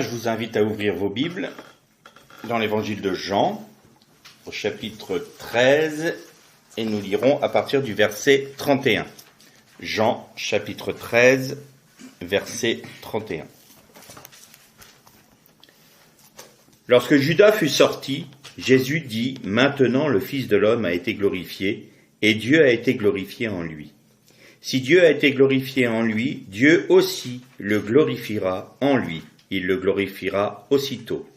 Je vous invite à ouvrir vos Bibles dans l'évangile de Jean, au chapitre 13, et nous lirons à partir du verset 31. Jean, chapitre 13, verset 31. Lorsque Judas fut sorti, Jésus dit « Maintenant le Fils de l'homme a été glorifié, et Dieu a été glorifié en lui. Si Dieu a été glorifié en lui, Dieu aussi le glorifiera en lui. Il le glorifiera aussitôt.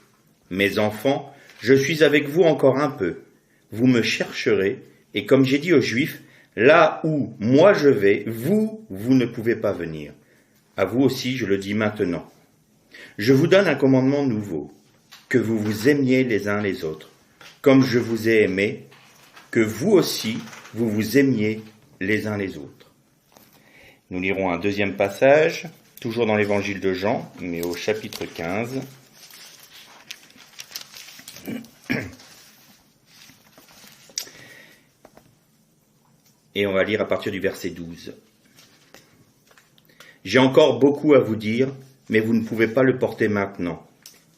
Mes enfants, je suis avec vous encore un peu. Vous me chercherez, et comme j'ai dit aux Juifs, là où moi je vais, vous ne pouvez pas venir. À vous aussi, je le dis maintenant. Je vous donne un commandement nouveau, que vous vous aimiez les uns les autres, comme je vous ai aimé, que vous aussi, vous vous aimiez les uns les autres. Nous lirons un deuxième passage, toujours dans l'évangile de Jean, mais au chapitre 15. Et on va lire à partir du verset 12. J'ai encore beaucoup à vous dire, mais vous ne pouvez pas le porter maintenant.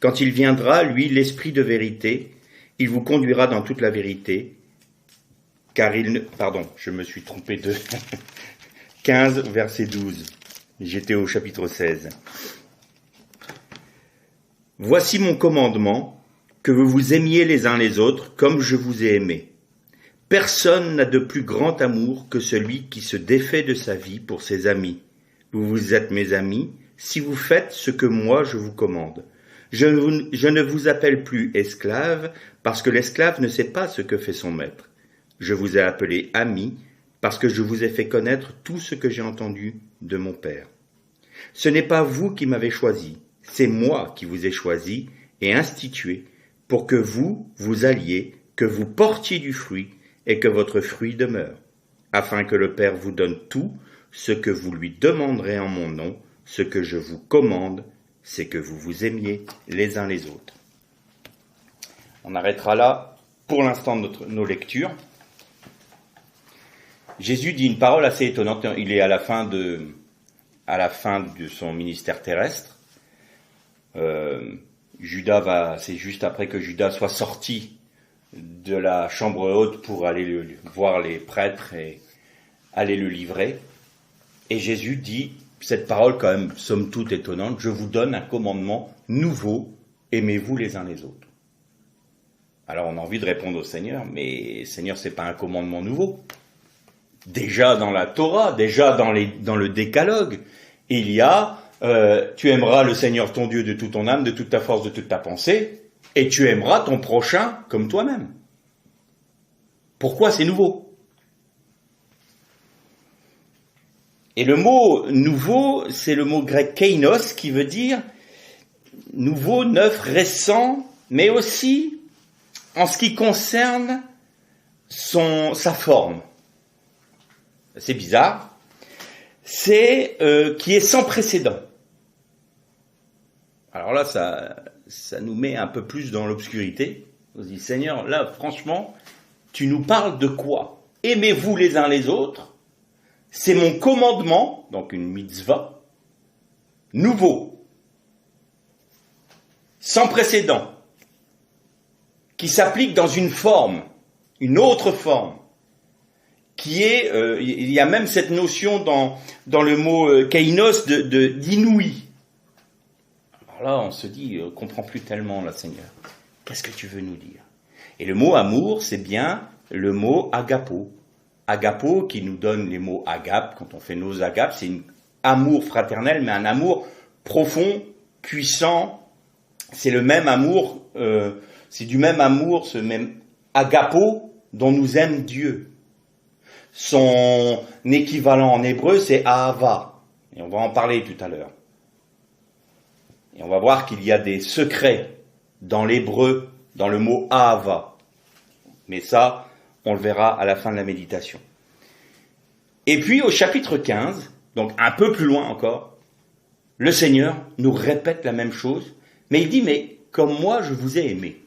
Quand il viendra, lui, l'Esprit de vérité, il vous conduira dans toute la vérité, car il ne... Pardon, je me suis trompé de 15, verset 12. J'étais au chapitre 16. Voici mon commandement, que vous vous aimiez les uns les autres comme je vous ai aimé. Personne n'a de plus grand amour que celui qui se défait de sa vie pour ses amis. Vous êtes mes amis si vous faites ce que moi je vous commande. Je ne vous appelle plus esclave parce que l'esclave ne sait pas ce que fait son maître. Je vous ai appelé amis parce que je vous ai fait connaître tout ce que j'ai entendu de mon Père. Ce n'est pas vous qui m'avez choisi, c'est moi qui vous ai choisi et institué pour que vous alliez, que vous portiez du fruit et que votre fruit demeure, afin que le Père vous donne tout ce que vous lui demanderez en mon nom. Ce que je vous commande, c'est que vous vous aimiez les uns les autres. On arrêtera là pour l'instant nos lectures. Jésus dit une parole assez étonnante. Il est à la fin de son ministère terrestre. C'est juste après que Judas soit sorti de la chambre haute pour aller voir les prêtres et aller le livrer. Et Jésus dit cette parole quand même, somme toute étonnante, je vous donne un commandement nouveau, aimez-vous les uns les autres. Alors on a envie de répondre au Seigneur, mais Seigneur, c'est pas un commandement nouveau. Déjà dans la Torah, déjà dans le décalogue, il y a tu aimeras le Seigneur ton Dieu de toute ton âme, de toute ta force, de toute ta pensée, et tu aimeras ton prochain comme toi-même. Pourquoi c'est nouveau ? Et le mot nouveau, c'est le mot grec kainos, qui veut dire nouveau, neuf, récent, mais aussi en ce qui concerne sa forme. C'est bizarre. C'est qui est sans précédent. Alors là, ça nous met un peu plus dans l'obscurité. On se dit, Seigneur, là, franchement, tu nous parles de quoi ? Aimez-vous les uns les autres. C'est mon commandement, donc une mitzvah, nouveau, sans précédent, qui s'applique dans une forme, une autre forme, qui est, il y a même cette notion dans le mot kainos d'inouï. Alors là, on se dit, on comprend plus tellement là, Seigneur. Qu'est-ce que tu veux nous dire ? Et le mot amour, c'est bien le mot agapo. Agapo, qui nous donne les mots agape, quand on fait nos agapes, c'est un amour fraternel, mais un amour profond, puissant. C'est le même amour, c'est du même amour, ce même agapo dont nous aime Dieu. Son équivalent en hébreu, c'est ahava. Et on va en parler tout à l'heure. Et on va voir qu'il y a des secrets dans l'hébreu, dans le mot ahava. Mais ça, on le verra à la fin de la méditation. Et puis au chapitre 15, donc un peu plus loin encore, le Seigneur nous répète la même chose, mais il dit, mais comme moi je vous ai aimé.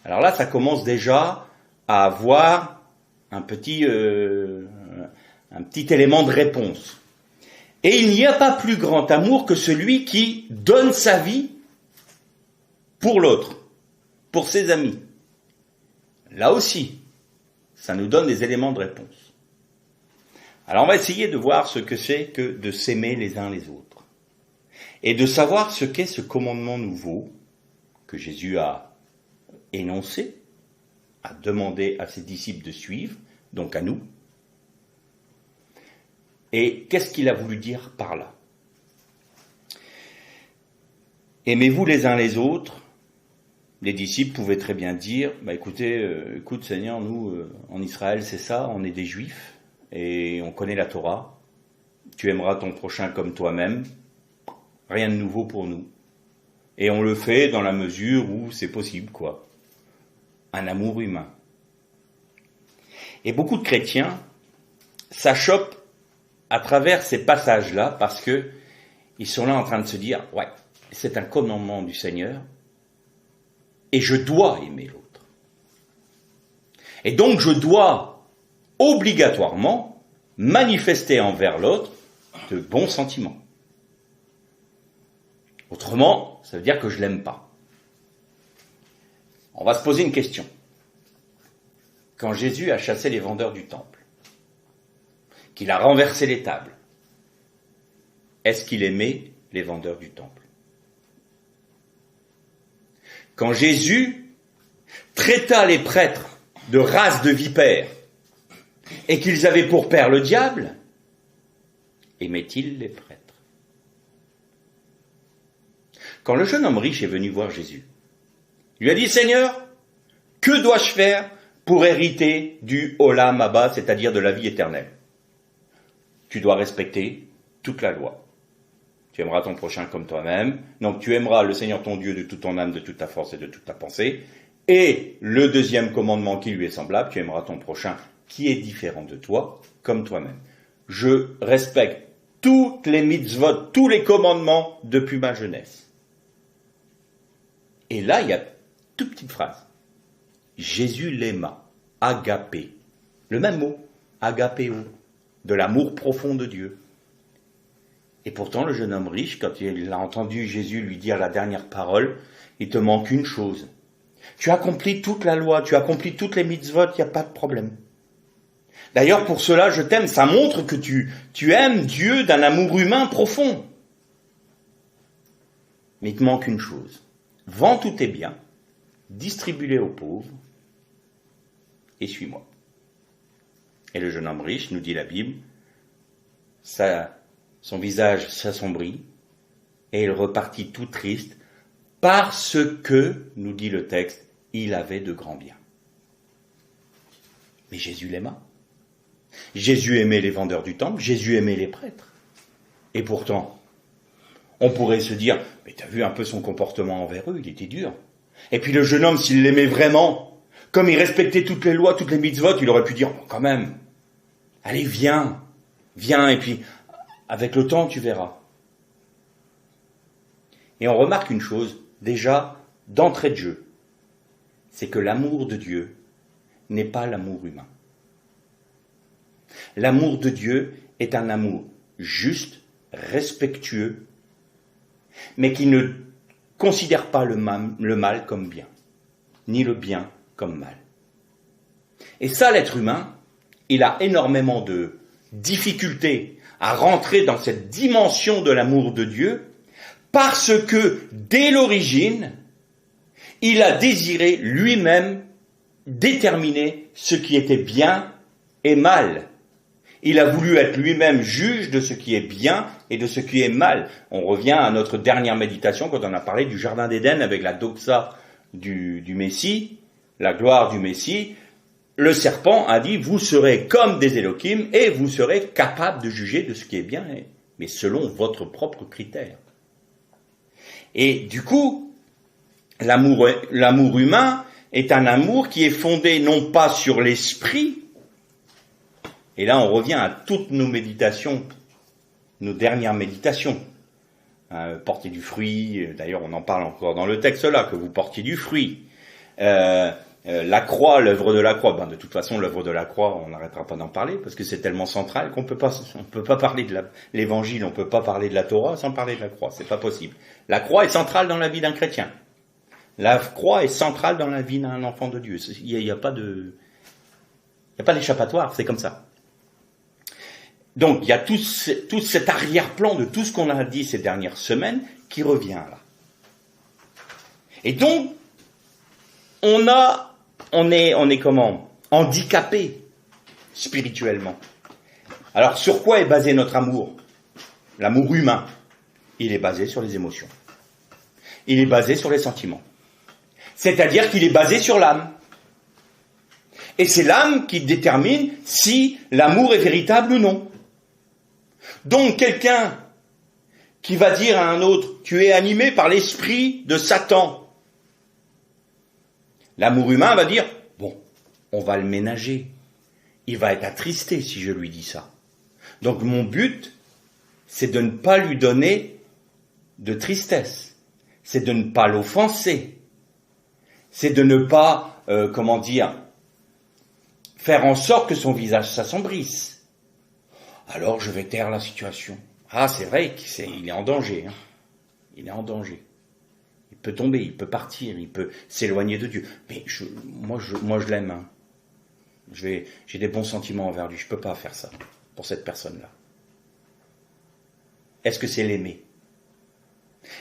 Alors là, ça commence déjà à avoir un petit élément de réponse. Et il n'y a pas plus grand amour que celui qui donne sa vie pour l'autre, pour ses amis. Là aussi, ça nous donne des éléments de réponse. Alors on va essayer de voir ce que c'est que de s'aimer les uns les autres. Et de savoir ce qu'est ce commandement nouveau que Jésus a énoncé, a demandé à ses disciples de suivre, donc à nous. Et qu'est-ce qu'il a voulu dire par là? Aimez-vous les uns les autres. Les disciples pouvaient très bien dire, écoute Seigneur, nous, en Israël, c'est ça, on est des Juifs, et on connaît la Torah. Tu aimeras ton prochain comme toi-même. Rien de nouveau pour nous. Et on le fait dans la mesure où c'est possible, quoi. Un amour humain. Et beaucoup de chrétiens s'achoppent à travers ces passages-là parce que ils sont là en train de se dire, ouais, c'est un commandement du Seigneur et je dois aimer l'autre. Et donc je dois obligatoirement manifester envers l'autre de bons sentiments. Autrement, ça veut dire que je l'aime pas. On va se poser une question. Quand Jésus a chassé les vendeurs du temple, qu'il a renversé les tables, est-ce qu'il aimait les vendeurs du temple? Quand Jésus traita les prêtres de race de vipères et qu'ils avaient pour père le diable, aimait-il les prêtres? Quand le jeune homme riche est venu voir Jésus, il lui a dit, Seigneur, que dois-je faire pour hériter du Olam Haba, c'est-à-dire de la vie éternelle? Tu dois respecter toute la loi. Tu aimeras ton prochain comme toi-même. Donc tu aimeras le Seigneur ton Dieu de toute ton âme, de toute ta force et de toute ta pensée. Et le deuxième commandement qui lui est semblable, tu aimeras ton prochain qui est différent de toi, comme toi-même. Je respecte toutes les mitzvot, tous les commandements depuis ma jeunesse. Et là, il y a une toute petite phrase. Jésus l'aima, agapé. Le même mot, agapéo, de l'amour profond de Dieu. Et pourtant, le jeune homme riche, quand il a entendu Jésus lui dire la dernière parole, il te manque une chose. Tu as accompli toute la loi, tu as accompli toutes les mitzvot, il n'y a pas de problème. D'ailleurs, pour cela, je t'aime. Ça montre que tu aimes Dieu d'un amour humain profond. Mais il te manque une chose. Vends tous tes biens, distribue-les aux pauvres, et suis-moi. Et le jeune homme riche, nous dit la Bible, son visage s'assombrit, et il repartit tout triste, parce que, nous dit le texte, il avait de grands biens. Mais Jésus l'aima. Jésus aimait les vendeurs du temple, Jésus aimait les prêtres. Et pourtant, on pourrait se dire, mais t'as vu un peu son comportement envers eux, il était dur. Et puis le jeune homme, s'il l'aimait vraiment, comme il respectait toutes les lois, toutes les mitzvot, il aurait pu dire, bon, quand même, allez, viens, et puis, avec le temps, tu verras. Et on remarque une chose, déjà, d'entrée de jeu, c'est que l'amour de Dieu n'est pas l'amour humain. L'amour de Dieu est un amour juste, respectueux, mais qui ne considère pas le mal comme bien, ni le bien comme mal. Et ça, l'être humain, il a énormément de difficultés à rentrer dans cette dimension de l'amour de Dieu, parce que, dès l'origine, il a désiré lui-même déterminer ce qui était bien et mal. Il a voulu être lui-même juge de ce qui est bien et de ce qui est mal. On revient à notre dernière méditation quand on a parlé du Jardin d'Éden avec la doxa du Messie, la gloire du Messie. Le serpent a dit, vous serez comme des Élohim et vous serez capables de juger de ce qui est bien, mais selon votre propre critère. Et du coup, l'amour humain est un amour qui est fondé non pas sur l'esprit, et là on revient à toutes nos méditations, nos dernières méditations, porter du fruit, d'ailleurs on en parle encore dans le texte là, que vous portiez du fruit, la croix, l'œuvre de la croix, de toute façon, l'œuvre de la croix, on n'arrêtera pas d'en parler, parce que c'est tellement central qu'on peut pas parler de l'évangile, on peut pas parler de la Torah sans parler de la croix, c'est pas possible. La croix est centrale dans la vie d'un chrétien. La croix est centrale dans la vie d'un enfant de Dieu. Il y a pas d'échappatoire, c'est comme ça. Donc, il y a tout cet arrière-plan de tout ce qu'on a dit ces dernières semaines qui revient là. Et donc, on est comment? Handicapé spirituellement. Alors, sur quoi est basé notre amour? L'amour humain. Il est basé sur les émotions. Il est basé sur les sentiments. C'est-à-dire qu'il est basé sur l'âme. Et c'est l'âme qui détermine si l'amour est véritable ou non. Donc, quelqu'un qui va dire à un autre, tu es animé par l'esprit de Satan. L'amour humain va dire, bon, on va le ménager. Il va être attristé si je lui dis ça. Donc mon but, c'est de ne pas lui donner de tristesse. C'est de ne pas l'offenser. C'est de ne pas, faire en sorte que son visage s'assombrisse. Alors je vais taire la situation. Ah, c'est vrai qu'il est en danger. Hein. Il est en danger. Il peut tomber, il peut partir, il peut s'éloigner de Dieu. Mais moi je l'aime. Hein. J'ai des bons sentiments envers lui. Je peux pas faire ça pour cette personne-là. Est-ce que c'est l'aimer?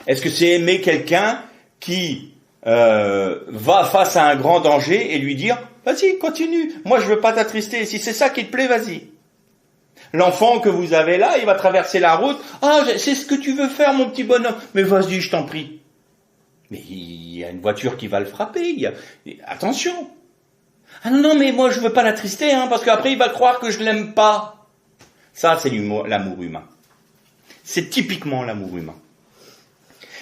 Est-ce que c'est aimer quelqu'un qui va face à un grand danger et lui dire « Vas-y, continue, moi je veux pas t'attrister, si c'est ça qui te plaît, vas-y. » L'enfant que vous avez là, il va traverser la route. « Ah, c'est ce que tu veux faire, mon petit bonhomme. Mais vas-y, je t'en prie. » Mais il y a une voiture qui va le frapper. Attention. Ah non, mais moi je veux pas l'attrister, hein, parce qu'après il va croire que je l'aime pas. Ça, c'est l'amour humain. C'est typiquement l'amour humain.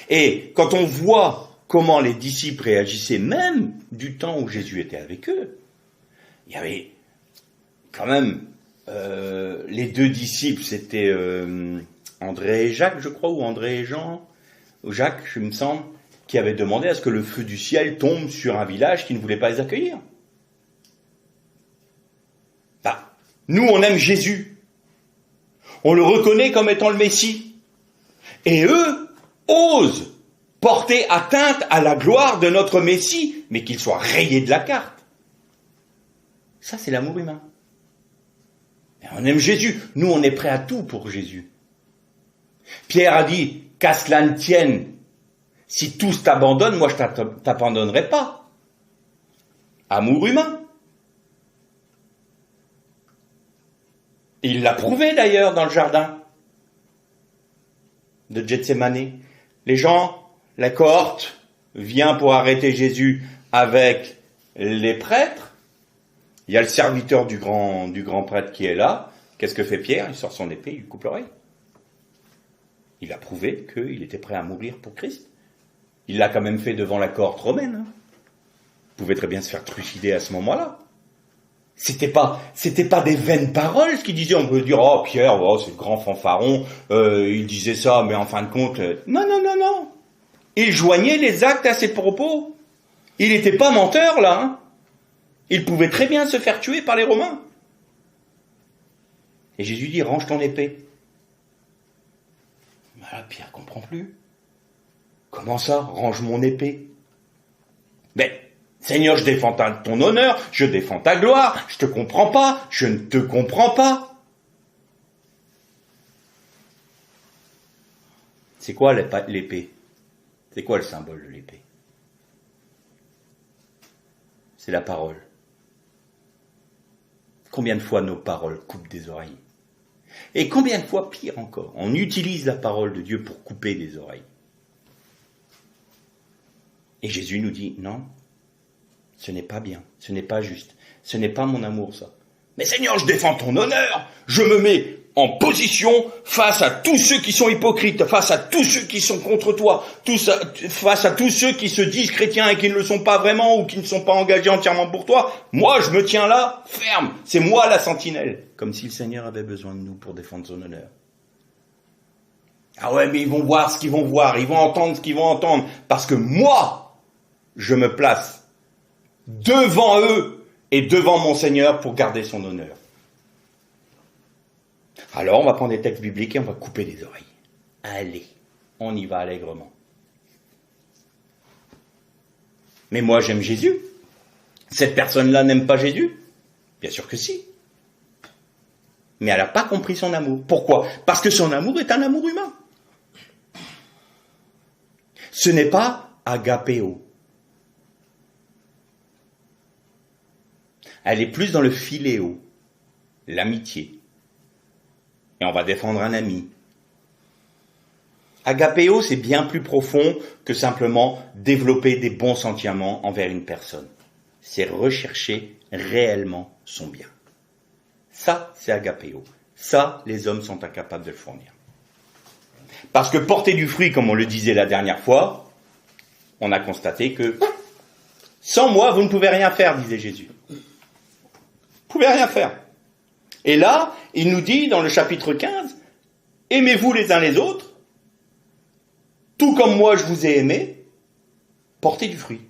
Et quand on voit comment les disciples réagissaient, même du temps où Jésus était avec eux, il y avait quand même les deux disciples, c'était André et Jacques, je crois, ou André et Jean, ou Jacques, je me semble, qui avaient demandé à ce que le feu du ciel tombe sur un village qui ne voulait pas les accueillir. Nous, on aime Jésus. On le reconnaît comme étant le Messie. Et eux osent porter atteinte à la gloire de notre Messie, mais qu'il soit rayé de la carte. Ça, c'est l'amour humain. Et on aime Jésus. Nous, on est prêt à tout pour Jésus. Pierre a dit, qu'à cela ne tienne, si tous t'abandonnent, moi je t'abandonnerai pas. Amour humain. Il l'a prouvé d'ailleurs dans le jardin de Gethsémani. Les gens, la cohorte vient pour arrêter Jésus avec les prêtres. Il y a le serviteur du grand prêtre qui est là. Qu'est-ce que fait Pierre? Il sort son épée, il lui coupe l'oreille. Il a prouvé qu'il était prêt à mourir pour Christ. Il l'a quand même fait devant la cohorte romaine. Il pouvait très bien se faire trucider à ce moment-là. C'était pas des vaines paroles, ce qu'il disait. On peut dire, oh, Pierre, oh, c'est le grand fanfaron, il disait ça, mais en fin de compte, non. Il joignait les actes à ses propos. Il n'était pas menteur, là. Hein. Il pouvait très bien se faire tuer par les Romains. Et Jésus dit, range ton épée. Voilà, Pierre comprend plus. Comment ça, range mon épée? Mais, Seigneur, je défends ton honneur, je défends ta gloire, je te comprends pas, je ne te comprends pas. C'est quoi l'épée? C'est quoi le symbole de l'épée? C'est la parole. Combien de fois nos paroles coupent des oreilles? Et combien de fois, pire encore, on utilise la parole de Dieu pour couper des oreilles? Et Jésus nous dit, non, ce n'est pas bien, ce n'est pas juste, ce n'est pas mon amour, ça. Mais Seigneur, je défends ton honneur, je me mets en position face à tous ceux qui sont hypocrites, face à tous ceux qui sont contre toi, face à tous ceux qui se disent chrétiens et qui ne le sont pas vraiment ou qui ne sont pas engagés entièrement pour toi. Moi, je me tiens là, ferme, c'est moi la sentinelle. Comme si le Seigneur avait besoin de nous pour défendre son honneur. Ah ouais, mais ils vont voir ce qu'ils vont voir, ils vont entendre ce qu'ils vont entendre, parce que moi, je me place devant eux et devant mon Seigneur pour garder son honneur. Alors on va prendre des textes bibliques et on va couper les oreilles. Allez, on y va allègrement. Mais moi j'aime Jésus. Cette personne-là n'aime pas Jésus? Bien sûr que si. Mais elle n'a pas compris son amour. Pourquoi? Parce que son amour est un amour humain. Ce n'est pas agapéo. Elle est plus dans le philéo, l'amitié. Et on va défendre un ami. Agapéo, c'est bien plus profond que simplement développer des bons sentiments envers une personne. C'est rechercher réellement son bien. Ça, c'est agapéo. Ça, les hommes sont incapables de le fournir. Parce que porter du fruit, comme on le disait la dernière fois, on a constaté que sans moi, vous ne pouvez rien faire, disait Jésus. Vous ne pouvez rien faire. Et là, il nous dit dans le chapitre 15, aimez-vous les uns les autres, tout comme moi je vous ai aimé, portez du fruit.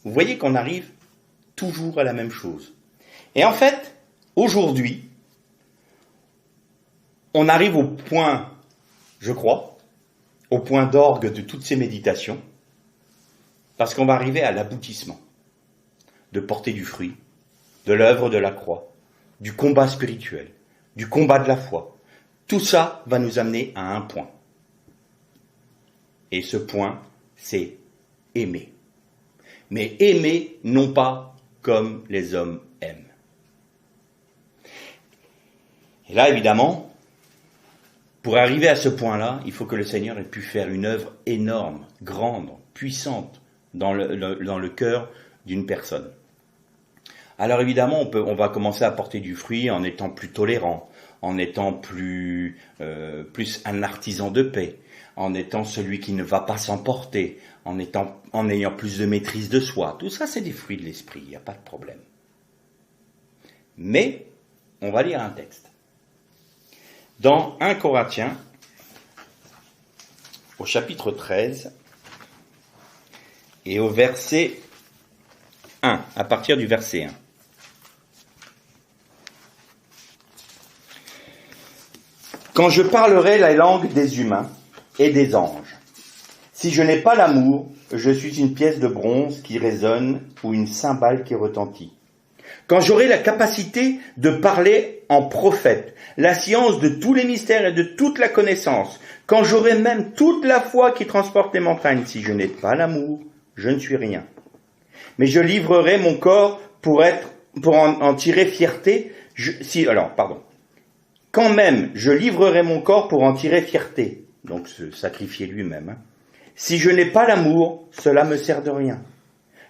Vous voyez qu'on arrive toujours à la même chose. Et en fait, aujourd'hui, on arrive au point, je crois, au point d'orgue de toutes ces méditations, parce qu'on va arriver à l'aboutissement de porter du fruit, de l'œuvre de la croix, du combat spirituel, du combat de la foi. Tout ça va nous amener à un point. Et ce point, c'est aimer. Mais aimer, non pas comme les hommes aiment. Et là, évidemment, pour arriver à ce point-là, il faut que le Seigneur ait pu faire une œuvre énorme, grande, puissante dans le cœur d'une personne. Alors évidemment, on va commencer à porter du fruit en étant plus tolérant, en étant plus un artisan de paix, en étant celui qui ne va pas s'emporter, en ayant plus de maîtrise de soi. Tout ça, c'est des fruits de l'esprit, il n'y a pas de problème. Mais, on va lire un texte. Dans 1 Corinthiens, au chapitre 13, et au verset 1, à partir du verset 1. Quand je parlerai la langue des humains et des anges, si je n'ai pas l'amour, je suis une pièce de bronze qui résonne ou une cymbale qui retentit. Quand j'aurai la capacité de parler en prophète, la science de tous les mystères et de toute la connaissance, quand j'aurai même toute la foi qui transporte les montagnes, si je n'ai pas l'amour, je ne suis rien. Mais je livrerai mon corps pour en tirer fierté. Quand même, je livrerai mon corps pour en tirer fierté, donc se sacrifier lui-même. Si je n'ai pas l'amour, cela me sert de rien.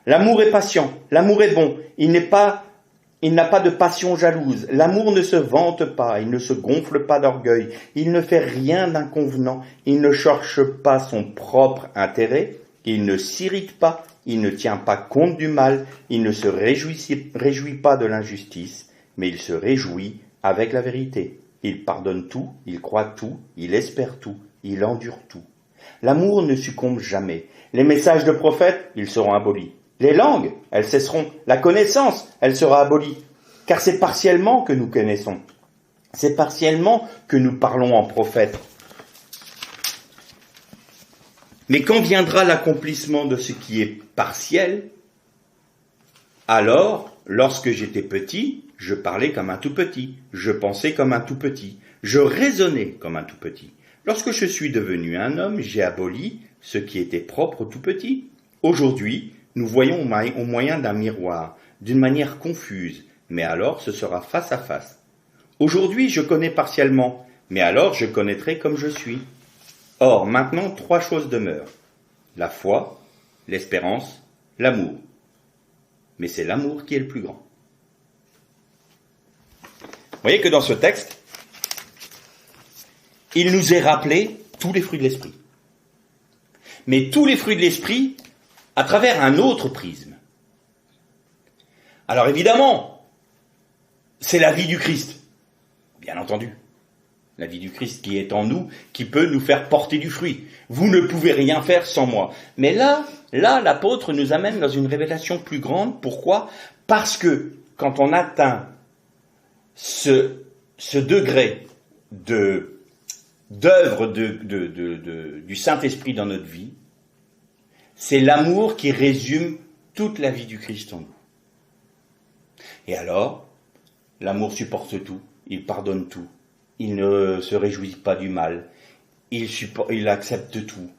L'amour est patient, l'amour est bon, il n'a pas de passion jalouse, l'amour ne se vante pas, il ne se gonfle pas d'orgueil, il ne fait rien d'inconvenant, il ne cherche pas son propre intérêt, il ne s'irrite pas, il ne tient pas compte du mal, il ne se réjouit pas de l'injustice, mais il se réjouit avec la vérité. Il pardonne tout, il croit tout, il espère tout, il endure tout. L'amour ne succombe jamais. Les messages de prophètes, ils seront abolis. Les langues, elles cesseront. La connaissance, elle sera abolie. Car c'est partiellement que nous connaissons. C'est partiellement que nous parlons en prophète. Mais quand viendra l'accomplissement de ce qui est partiel, alors, lorsque j'étais petit, je parlais comme un tout petit, je pensais comme un tout petit, je raisonnais comme un tout petit. Lorsque je suis devenu un homme, j'ai aboli ce qui était propre au tout petit. Aujourd'hui, nous voyons au moyen d'un miroir, d'une manière confuse, mais alors ce sera face à face. Aujourd'hui, je connais partiellement, mais alors je connaîtrai comme je suis. Or, maintenant, 3 choses demeurent. La foi, l'espérance, l'amour. Mais c'est l'amour qui est le plus grand. Vous voyez que dans ce texte, il nous est rappelé tous les fruits de l'esprit. Mais tous les fruits de l'esprit à travers un autre prisme. Alors évidemment, c'est la vie du Christ, bien entendu. la vie du Christ qui est en nous, qui peut nous faire porter du fruit. Vous ne pouvez rien faire sans moi. Mais là, l'apôtre nous amène dans une révélation plus grande. Pourquoi ? Parce que quand on atteint ce degré d'œuvre du Saint-Esprit dans notre vie, c'est l'amour qui résume toute la vie du Christ en nous. Et alors, l'amour supporte tout, il pardonne tout, il ne se réjouit pas du mal, il accepte tout.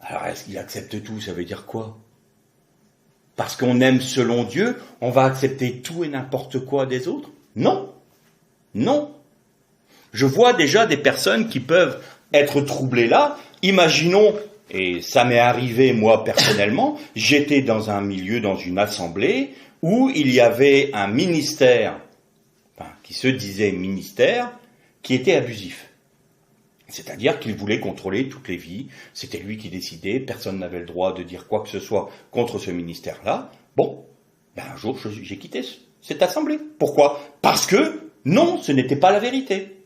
Alors, est-ce qu'il accepte tout ? Ça veut dire quoi ? Parce qu'on aime selon Dieu, on va accepter tout et n'importe quoi des autres ? Non. Non. Je vois déjà des personnes qui peuvent être troublées là. Imaginons, et ça m'est arrivé moi personnellement, j'étais dans un milieu, dans une assemblée, où il y avait un ministère, qui se disait ministère, qui était abusif. C'est-à-dire qu'il voulait contrôler toutes les vies, c'était lui qui décidait, personne n'avait le droit de dire quoi que ce soit contre ce ministère-là. Bon, un jour j'ai quitté cette assemblée. Pourquoi ? Parce que, non, ce n'était pas la vérité.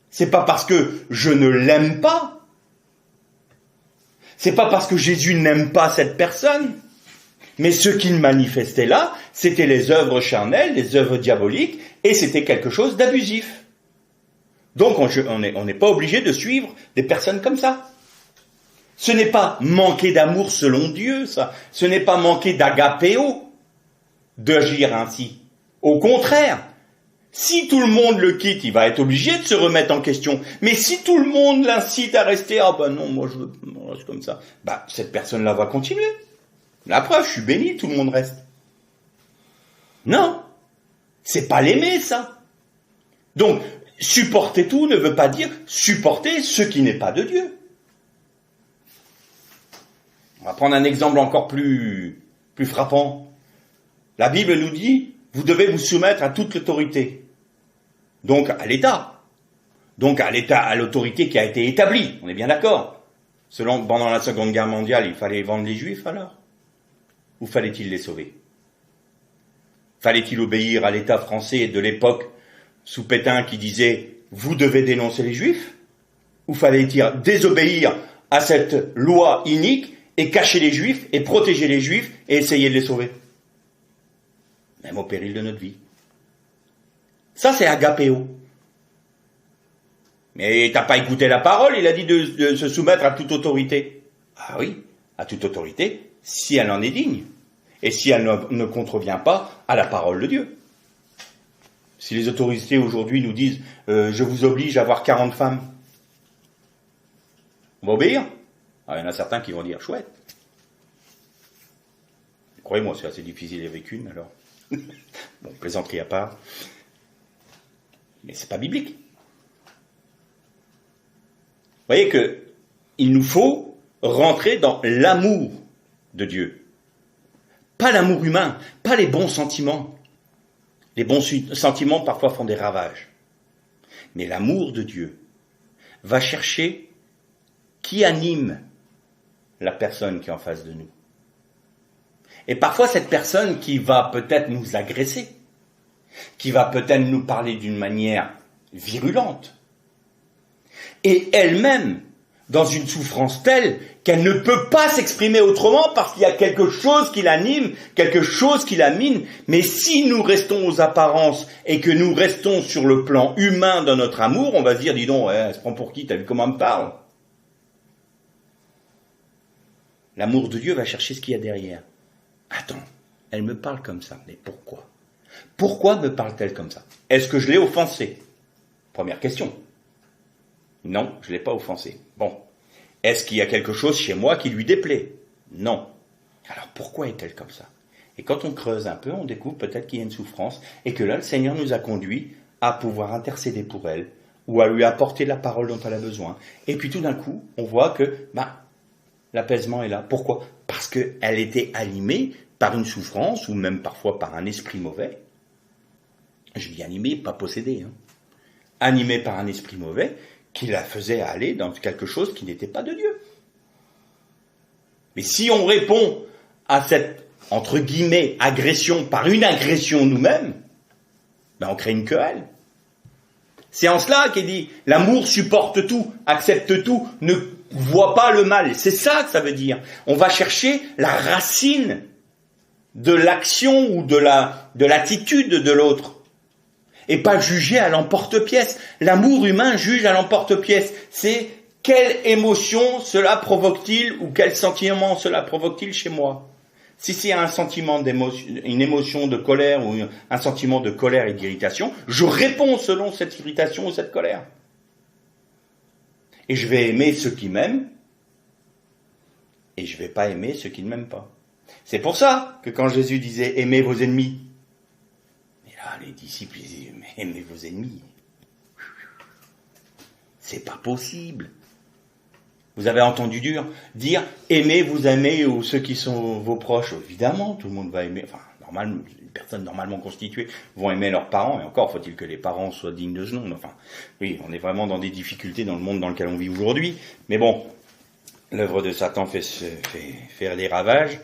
C'est pas parce que je ne l'aime pas. C'est pas parce que Jésus n'aime pas cette personne. Mais ce qu'il manifestait là, c'était les œuvres charnelles, les œuvres diaboliques, et c'était quelque chose d'abusif. Donc on n'est pas obligé de suivre des personnes comme ça. Ce n'est pas manquer d'amour selon Dieu, ça. Ce n'est pas manquer d'agapéo d'agir ainsi. Au contraire, si tout le monde le quitte, il va être obligé de se remettre en question. Mais si tout le monde l'incite à rester, non, moi je reste comme ça, cette personne-là va continuer. La preuve, je suis béni, tout le monde reste. Non, c'est pas l'aimer, ça. Donc, supporter tout ne veut pas dire supporter ce qui n'est pas de Dieu. On va prendre un exemple encore plus frappant. La Bible nous dit, vous devez vous soumettre à toute l'autorité. Donc à l'État. Donc à l'autorité qui a été établie. On est bien d'accord. Pendant la Seconde Guerre mondiale, il fallait vendre les Juifs alors ? Ou fallait-il les sauver ? Fallait-il obéir à l'État français de l'époque sous Pétain qui disait « Vous devez dénoncer les Juifs » ou fallait-il désobéir à cette loi inique et cacher les Juifs et protéger les Juifs et essayer de les sauver ? Même au péril de notre vie. Ça, c'est agapéo. Mais t'as pas écouté la parole, il a dit de se soumettre à toute autorité. Ah oui, à toute autorité, si elle en est digne. Et si elle ne contrevient pas à la parole de Dieu. Si les autorités aujourd'hui nous disent « Je vous oblige à avoir 40 femmes », on va obéir ? Il y en a certains qui vont dire « Chouette ». Croyez-moi, c'est assez difficile avec une, alors. Bon, plaisanterie à part. Mais c'est pas biblique. Vous voyez que il nous faut rentrer dans l'amour de Dieu. Pas l'amour humain, pas les bons sentiments. Les bons sentiments parfois font des ravages. Mais l'amour de Dieu va chercher qui anime la personne qui est en face de nous. Et parfois cette personne qui va peut-être nous agresser, qui va peut-être nous parler d'une manière virulente, et elle-même dans une souffrance telle qu'elle ne peut pas s'exprimer autrement parce qu'il y a quelque chose qui l'anime, quelque chose qui la mine. Mais si nous restons aux apparences et que nous restons sur le plan humain dans notre amour, on va se dire, dis donc, elle se prend pour qui ? T'as vu comment elle me parle ? L'amour de Dieu va chercher ce qu'il y a derrière. Attends, elle me parle comme ça, mais pourquoi ? Pourquoi me parle-t-elle comme ça ? Est-ce que je l'ai offensée ? Première question. Non, je ne l'ai pas offensée. Bon. Est-ce qu'il y a quelque chose chez moi qui lui déplaît ? Non. Alors pourquoi est-elle comme ça ? Et quand on creuse un peu, on découvre peut-être qu'il y a une souffrance et que là, le Seigneur nous a conduits à pouvoir intercéder pour elle ou à lui apporter la parole dont elle a besoin. Et puis tout d'un coup, on voit que l'apaisement est là. Pourquoi ? Parce qu'elle était animée par une souffrance ou même parfois par un esprit mauvais. Je dis animée, pas possédée. Animée par un esprit mauvais qui la faisait aller dans quelque chose qui n'était pas de Dieu. Mais si on répond à cette, entre guillemets, agression par une agression nous-mêmes, on crée une querelle. C'est en cela qu'il dit, l'amour supporte tout, accepte tout, ne voit pas le mal. C'est ça que ça veut dire. On va chercher la racine de l'action ou de l'attitude de l'autre. Et pas juger à l'emporte-pièce. L'amour humain juge à l'emporte-pièce. C'est quelle émotion cela provoque-t-il ou quel sentiment cela provoque-t-il chez moi? Si c'est un sentiment d'émotion, une émotion de colère ou un sentiment de colère et d'irritation, je réponds selon cette irritation ou cette colère. Et je vais aimer ceux qui m'aiment et je vais pas aimer ceux qui ne m'aiment pas. C'est pour ça que quand Jésus disait « aimez vos ennemis », et là les disciples disaient « mais aimez vos ennemis ». C'est pas possible. Vous avez entendu dire « aimez, vous aimez » ou ceux qui sont vos proches. Évidemment, tout le monde va aimer. Enfin, normalement, les personnes normalement constituées vont aimer leurs parents. Et encore, faut-il que les parents soient dignes de ce nom. Enfin, oui, on est vraiment dans des difficultés dans le monde dans lequel on vit aujourd'hui. Mais bon, l'œuvre de Satan fait faire des ravages.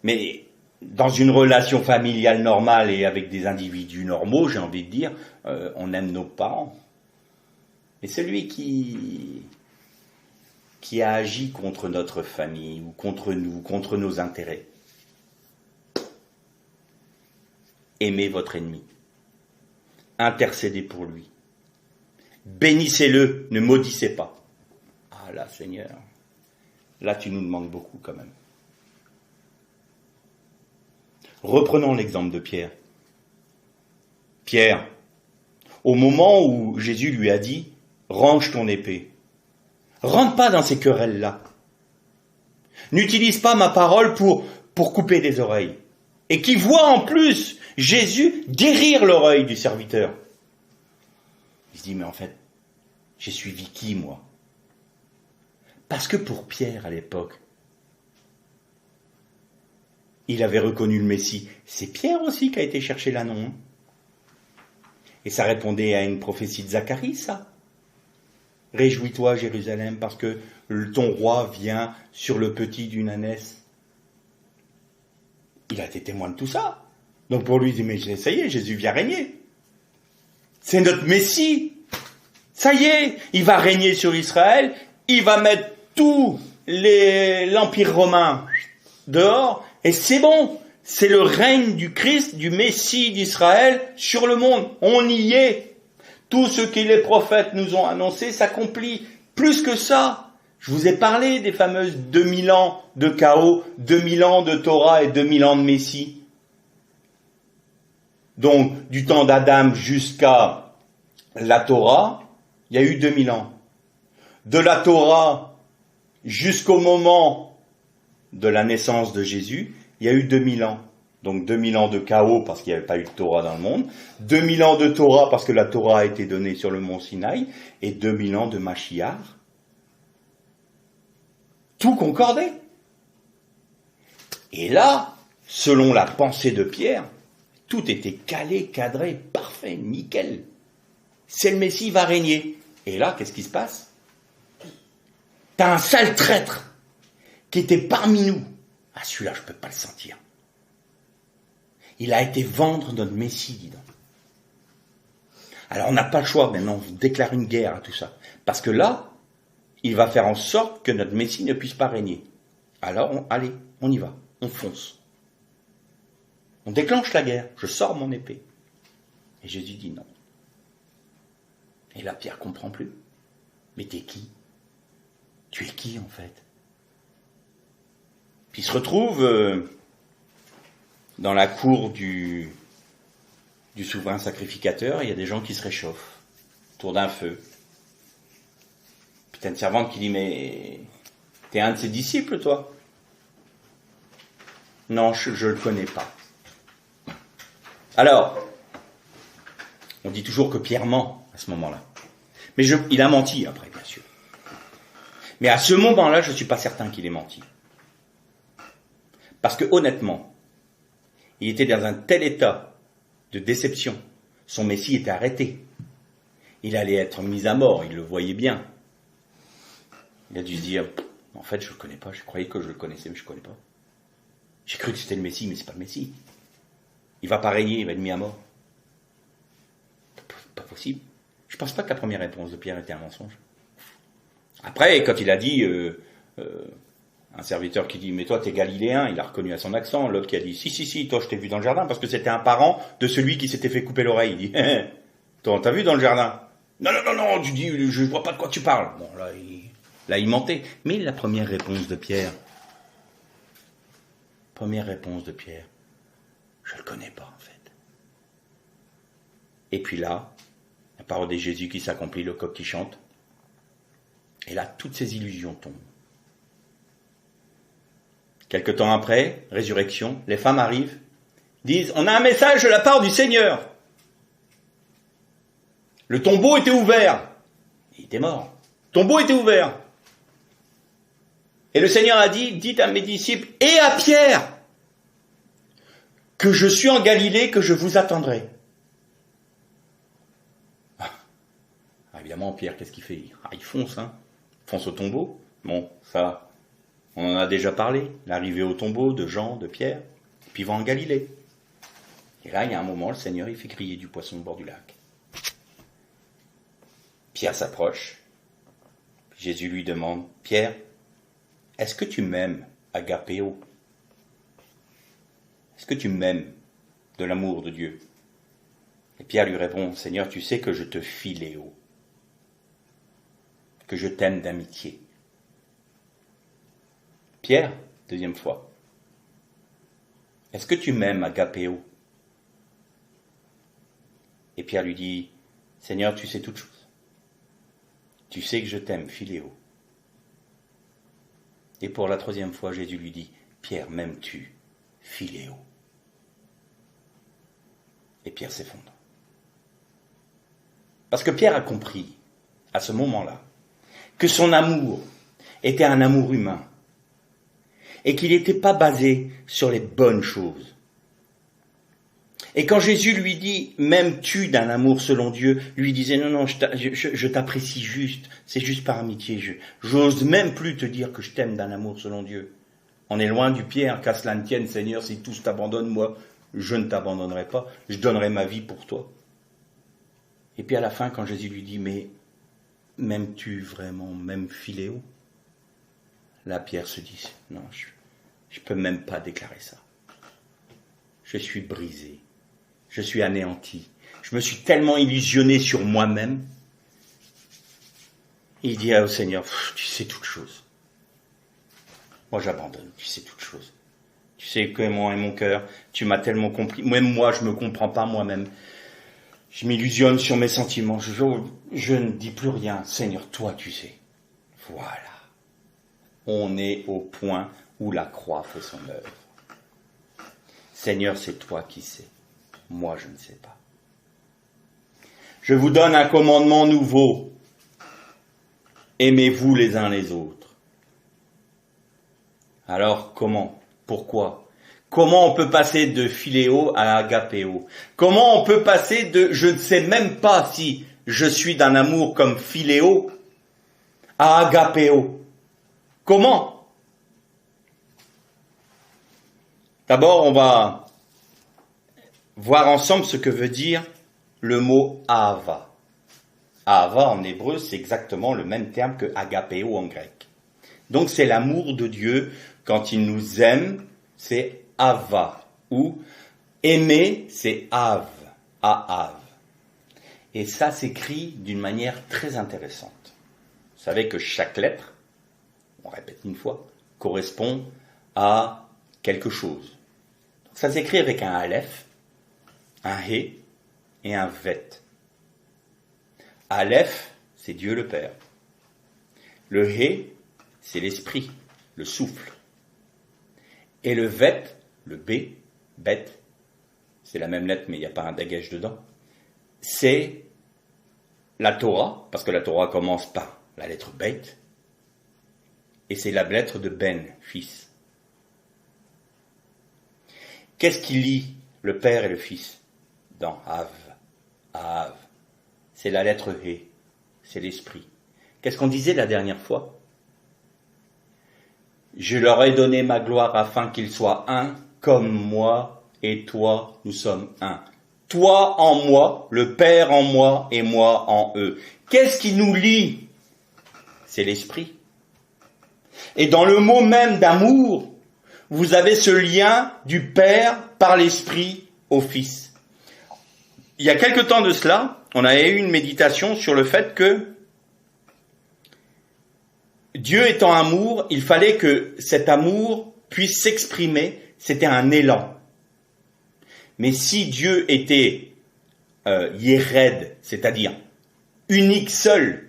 Mais dans une relation familiale normale et avec des individus normaux, j'ai envie de dire, on aime nos parents. Mais celui qui a agi contre notre famille, ou contre nous, contre nos intérêts, aimez votre ennemi. Intercédez pour lui. Bénissez-le, ne maudissez pas. Ah là, Seigneur, là tu nous demandes beaucoup quand même. Reprenons l'exemple de Pierre. Pierre, au moment où Jésus lui a dit « range ton épée », rentre pas dans ces querelles-là. N'utilise pas ma parole pour couper des oreilles. Et qui voit en plus Jésus guérir l'oreille du serviteur. Il se dit, mais en fait, j'ai suivi qui, moi? Parce que pour Pierre, à l'époque, il avait reconnu le Messie. C'est Pierre aussi qui a été chercher l'annon. Et ça répondait à une prophétie de Zacharie, ça. Réjouis-toi, Jérusalem, parce que ton roi vient sur le petit d'une ânesse. Il a été témoin de tout ça. Donc pour lui, il dit, mais ça y est, Jésus vient régner. C'est notre Messie. Ça y est, il va régner sur Israël, il va mettre tout l'Empire romain dehors, et c'est bon. C'est le règne du Christ, du Messie d'Israël sur le monde. On y est. Tout ce que les prophètes nous ont annoncé s'accomplit. Plus que ça, je vous ai parlé des fameuses 2000 ans de chaos, 2000 ans de Torah et 2000 ans de Messie. Donc, du temps d'Adam jusqu'à la Torah, il y a eu 2000 ans. De la Torah jusqu'au moment de la naissance de Jésus, il y a eu 2000 ans. Donc 2000 ans de chaos parce qu'il n'y avait pas eu de Torah dans le monde, 2000 ans de Torah parce que la Torah a été donnée sur le mont Sinaï, et 2000 ans de Mashiach. Tout concordait. Et là, selon la pensée de Pierre, tout était calé, cadré, parfait, nickel. C'est le Messie, il va régner. Et là, qu'est-ce qui se passe? T'as un sale traître qui était parmi nous. Ah, celui-là, je ne peux pas le sentir. Il a été vendre notre Messie, dis donc. Alors on n'a pas le choix, maintenant on déclare une guerre à tout ça. Parce que là, il va faire en sorte que notre Messie ne puisse pas régner. Alors, allez, on y va, on fonce. On déclenche la guerre, je sors mon épée. Et Jésus dit non. Et là, Pierre comprend plus. Mais t'es qui? Tu es qui en fait? Puis il se retrouve dans la cour du souverain sacrificateur, il y a des gens qui se réchauffent autour d'un feu. Puis t'as une servante qui dit, mais t'es un de ses disciples, toi? Non, je le connais pas. Alors, on dit toujours que Pierre ment à ce moment-là. Mais il a menti après, bien sûr. Mais à ce moment-là, je ne suis pas certain qu'il ait menti. Parce que honnêtement, il était dans un tel état de déception. Son Messie était arrêté. Il allait être mis à mort, il le voyait bien. Il a dû se dire, en fait, je ne le connais pas, je croyais que je le connaissais, mais je ne le connais pas. J'ai cru que c'était le Messie, mais ce n'est pas le Messie. Il ne va pas régner, il va être mis à mort. Pas possible. Je ne pense pas que la première réponse de Pierre était un mensonge. Après, quand il a dit, un serviteur qui dit, mais toi t'es galiléen, il a reconnu à son accent, l'autre qui a dit, si, toi je t'ai vu dans le jardin, parce que c'était un parent de celui qui s'était fait couper l'oreille. Il dit, toi on t'a vu dans le jardin? Non, tu dis, je vois pas de quoi tu parles. Bon, là il mentait. Mais la première réponse de Pierre, je le connais pas en fait. Et puis là, la parole de Jésus qui s'accomplit, le coq qui chante, et là toutes ces illusions tombent. Quelque temps après, résurrection, les femmes arrivent, disent, on a un message de la part du Seigneur. Le tombeau était ouvert. Il était mort. Le tombeau était ouvert. Et le Seigneur a dit, dites à mes disciples et à Pierre que je suis en Galilée, que je vous attendrai. Évidemment, Pierre, qu'est-ce qu'il fait? Il fonce, Il fonce au tombeau. Bon, ça, on en a déjà parlé. L'arrivée au tombeau de Jean, de Pierre, puis il va en Galilée. Et là, il y a un moment, le Seigneur, il fait crier du poisson au bord du lac. Pierre s'approche. Jésus lui demande, Pierre, est-ce que tu m'aimes, agapéo? Est-ce que tu m'aimes de l'amour de Dieu? Et Pierre lui répond, Seigneur, tu sais que je te philéo, que je t'aime d'amitié. Pierre, deuxième fois, est-ce que tu m'aimes, agapéo? Et Pierre lui dit, Seigneur, tu sais toutes choses. Tu sais que je t'aime, philéo. Et pour la troisième fois, Jésus lui dit, Pierre, m'aimes-tu, philéo? Et Pierre s'effondre. Parce que Pierre a compris, à ce moment-là, que son amour était un amour humain et qu'il n'était pas basé sur les bonnes choses. Et quand Jésus lui dit « m'aimes-tu d'un amour selon Dieu ?» lui disait « non, je t'apprécie juste, c'est juste par amitié, j'ose même plus te dire que je t'aime d'un amour selon Dieu. On est loin du Pierre, qu'à cela ne tienne, Seigneur, si tous t'abandonnent, moi, je ne t'abandonnerai pas, je donnerai ma vie pour toi. » Et puis à la fin, quand Jésus lui dit « mais m'aimes-tu vraiment, même philéo ?» Là, Pierre se dit « non, je peux même pas déclarer ça. Je suis brisé. Je suis anéanti. Je me suis tellement illusionné sur moi-même. » Il dit au Seigneur, tu sais toutes choses. Moi, j'abandonne, tu sais toutes choses. Tu sais comment est mon cœur. Tu m'as tellement compris. Même moi, je me comprends pas moi-même. Je m'illusionne sur mes sentiments. Je ne dis plus rien. Seigneur, toi, tu sais. Voilà. On est au point où la croix fait son œuvre. Seigneur, c'est toi qui sais. Moi, je ne sais pas. Je vous donne un commandement nouveau. Aimez-vous les uns les autres. Alors, comment? Pourquoi? Comment on peut passer de philéo à agapéo? Comment on peut passer de je ne sais même pas si je suis d'un amour comme philéo à agapéo? Comment? D'abord, on va voir ensemble ce que veut dire le mot ahava. Ahava en hébreu, c'est exactement le même terme que agapéo en grec. Donc c'est l'amour de Dieu quand il nous aime, c'est ava, ou aimer, c'est av, aav. Et ça s'écrit d'une manière très intéressante. Vous savez que chaque lettre, on répète une fois, correspond à quelque chose. Ça s'écrit avec un aleph, un hé et un vet. Aleph, c'est Dieu le Père. Le hé, c'est l'esprit, le souffle. Et le vet, le B, bet, c'est la même lettre mais il n'y a pas un dagage dedans, c'est la Torah, parce que la Torah commence par la lettre bet, et c'est la lettre de Ben, fils. Qu'est-ce qui lie le Père et le Fils dans Av? Av, c'est la lettre He, c'est l'esprit. Qu'est-ce qu'on disait la dernière fois? Je leur ai donné ma gloire afin qu'ils soient un, comme moi et toi, nous sommes un. toi en moi, le Père en moi et moi en eux. Qu'est-ce qui nous lie? C'est l'esprit. Et dans le mot même d'amour, vous avez ce lien du Père par l'Esprit au Fils. Il y a quelque temps de cela, on avait eu une méditation sur le fait que Dieu étant amour, il fallait que cet amour puisse s'exprimer, c'était un élan. Mais si Dieu était Yéred, c'est-à-dire unique seul,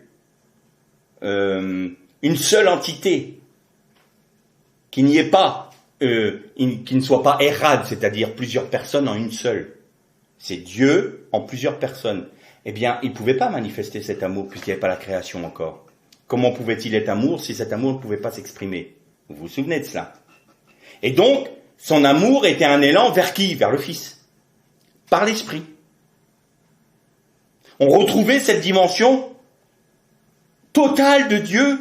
une seule entité, qu'il n'y ait pas, qui ne soit pas Erad, c'est-à-dire plusieurs personnes en une seule, c'est Dieu en plusieurs personnes, eh bien, il ne pouvait pas manifester cet amour puisqu'il n'y avait pas la création encore. Comment pouvait-il être amour si cet amour ne pouvait pas s'exprimer? Vous vous souvenez de cela? Et donc, son amour était un élan vers qui? Vers le Fils. Par l'Esprit. On retrouvait cette dimension totale de Dieu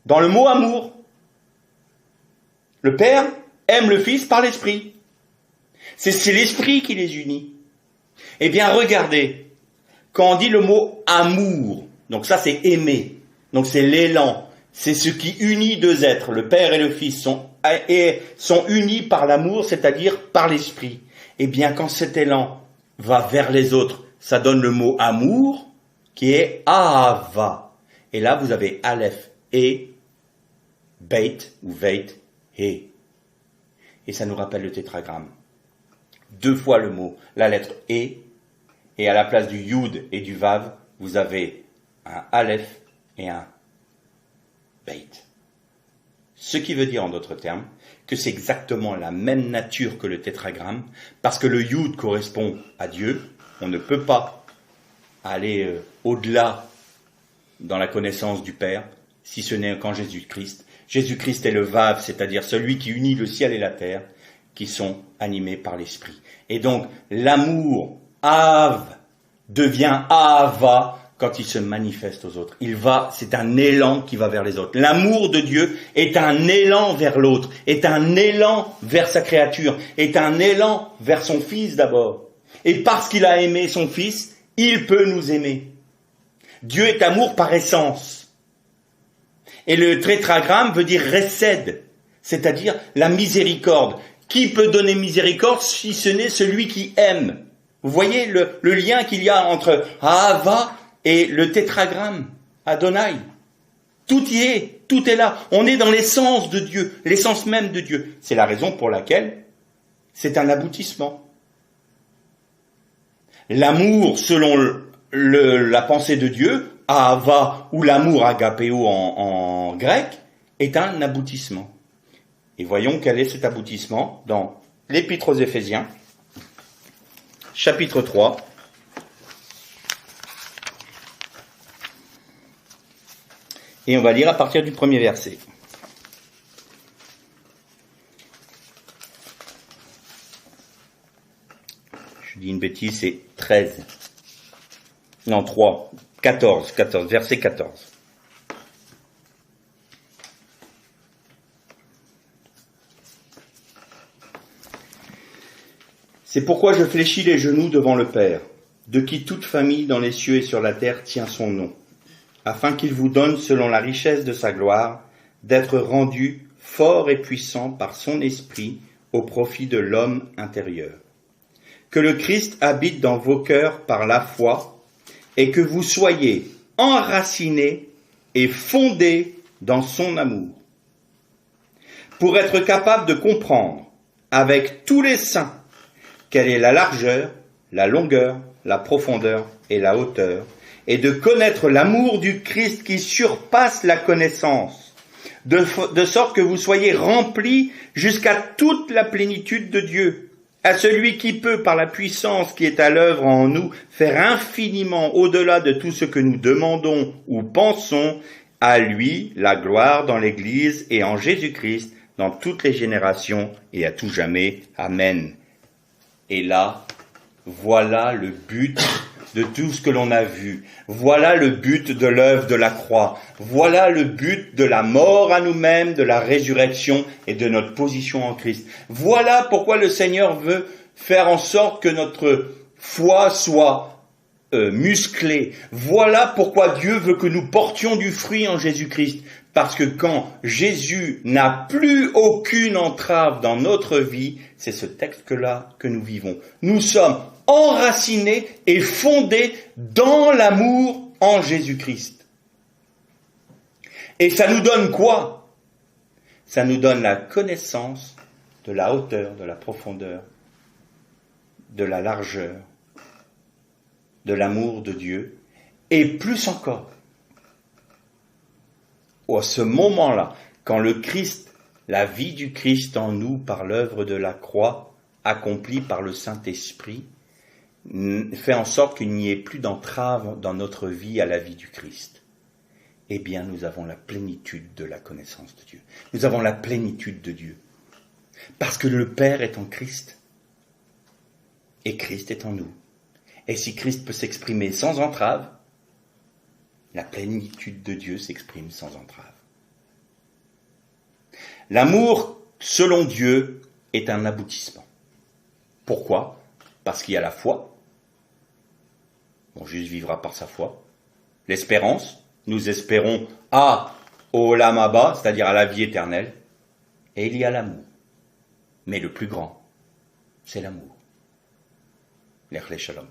dans le mot amour. Le Père aime le Fils par l'Esprit. C'est l'Esprit qui les unit. Eh bien, regardez, quand on dit le mot amour, donc ça c'est aimer, donc c'est l'élan, c'est ce qui unit deux êtres, le Père et le Fils sont unis par l'amour, c'est-à-dire par l'Esprit. Eh bien, quand cet élan va vers les autres, ça donne le mot amour, qui est Ahava. Et là, vous avez Aleph et Beit, ou Veit, et. Et ça nous rappelle le tétragramme. 2 fois le mot, la lettre et à la place du Yud et du Vav, vous avez un Aleph et un Beit. Ce qui veut dire en d'autres termes que c'est exactement la même nature que le tétragramme, parce que le Yud correspond à Dieu, on ne peut pas aller au-delà dans la connaissance du Père, si ce n'est qu'en Jésus-Christ. Jésus-Christ est le Vav, c'est-à-dire celui qui unit le ciel et la terre, qui sont animés par l'Esprit. Et donc, l'amour, Av, devient Ahava quand il se manifeste aux autres. C'est un élan qui va vers les autres. L'amour de Dieu est un élan vers l'autre, est un élan vers sa créature, est un élan vers son Fils d'abord. Et parce qu'il a aimé son Fils, il peut nous aimer. Dieu est amour par essence. Et le tétragramme veut dire Resed, c'est-à-dire la miséricorde. Qui peut donner miséricorde si ce n'est celui qui aime? Vous voyez le lien qu'il y a entre Ahava et le tétragramme, Adonai. Tout y est, tout est là. On est dans l'essence de Dieu, l'essence même de Dieu. C'est la raison pour laquelle c'est un aboutissement. L'amour, selon la pensée de Dieu, Ahava ou l'amour agapéo en grec, est un aboutissement. Et voyons quel est cet aboutissement dans l'Épître aux Éphésiens, chapitre 3. Et on va lire à partir du premier verset. Je dis une bêtise, c'est 13. Non, 3. 14, verset 14. C'est pourquoi je fléchis les genoux devant le Père, de qui toute famille dans les cieux et sur la terre tient son nom, afin qu'il vous donne, selon la richesse de sa gloire, d'être rendu fort et puissant par son esprit au profit de l'homme intérieur. Que le Christ habite dans vos cœurs par la foi, et que vous soyez enracinés et fondés dans son amour, pour être capable de comprendre, avec tous les saints, quelle est la largeur, la longueur, la profondeur et la hauteur, et de connaître l'amour du Christ qui surpasse la connaissance, de sorte que vous soyez remplis jusqu'à toute la plénitude de Dieu, à celui qui peut, par la puissance qui est à l'œuvre en nous, faire infiniment au-delà de tout ce que nous demandons ou pensons, à lui la gloire dans l'Église et en Jésus-Christ, dans toutes les générations et à tout jamais. Amen. Et là, voilà le but de tout ce que l'on a vu. Voilà le but de l'œuvre de la croix. Voilà le but de la mort à nous-mêmes, de la résurrection et de notre position en Christ. Voilà pourquoi le Seigneur veut faire en sorte que notre foi soit musclée. Voilà pourquoi Dieu veut que nous portions du fruit en Jésus-Christ. Parce que quand Jésus n'a plus aucune entrave dans notre vie, c'est ce texte-là que nous vivons. Nous sommes enracinés et fondés dans l'amour en Jésus-Christ. Et ça nous donne quoi? Ça nous donne la connaissance de la hauteur, de la profondeur, de la largeur, de l'amour de Dieu, et plus encore. À ce moment-là, quand le Christ, la vie du Christ en nous par l'œuvre de la croix, accomplie par le Saint-Esprit, fait en sorte qu'il n'y ait plus d'entrave dans notre vie à la vie du Christ. Eh bien, nous avons la plénitude de la connaissance de Dieu. Nous avons la plénitude de Dieu. Parce que le Père est en Christ. Et Christ est en nous. Et si Christ peut s'exprimer sans entrave, la plénitude de Dieu s'exprime sans entrave. L'amour, selon Dieu, est un aboutissement. Pourquoi? Parce qu'il y a la foi. Bon, Jésus vivra par sa foi. L'espérance. Nous espérons au Olam Haba, c'est-à-dire à la vie éternelle. Et il y a l'amour. Mais le plus grand, c'est l'amour. L'Echle Shalom.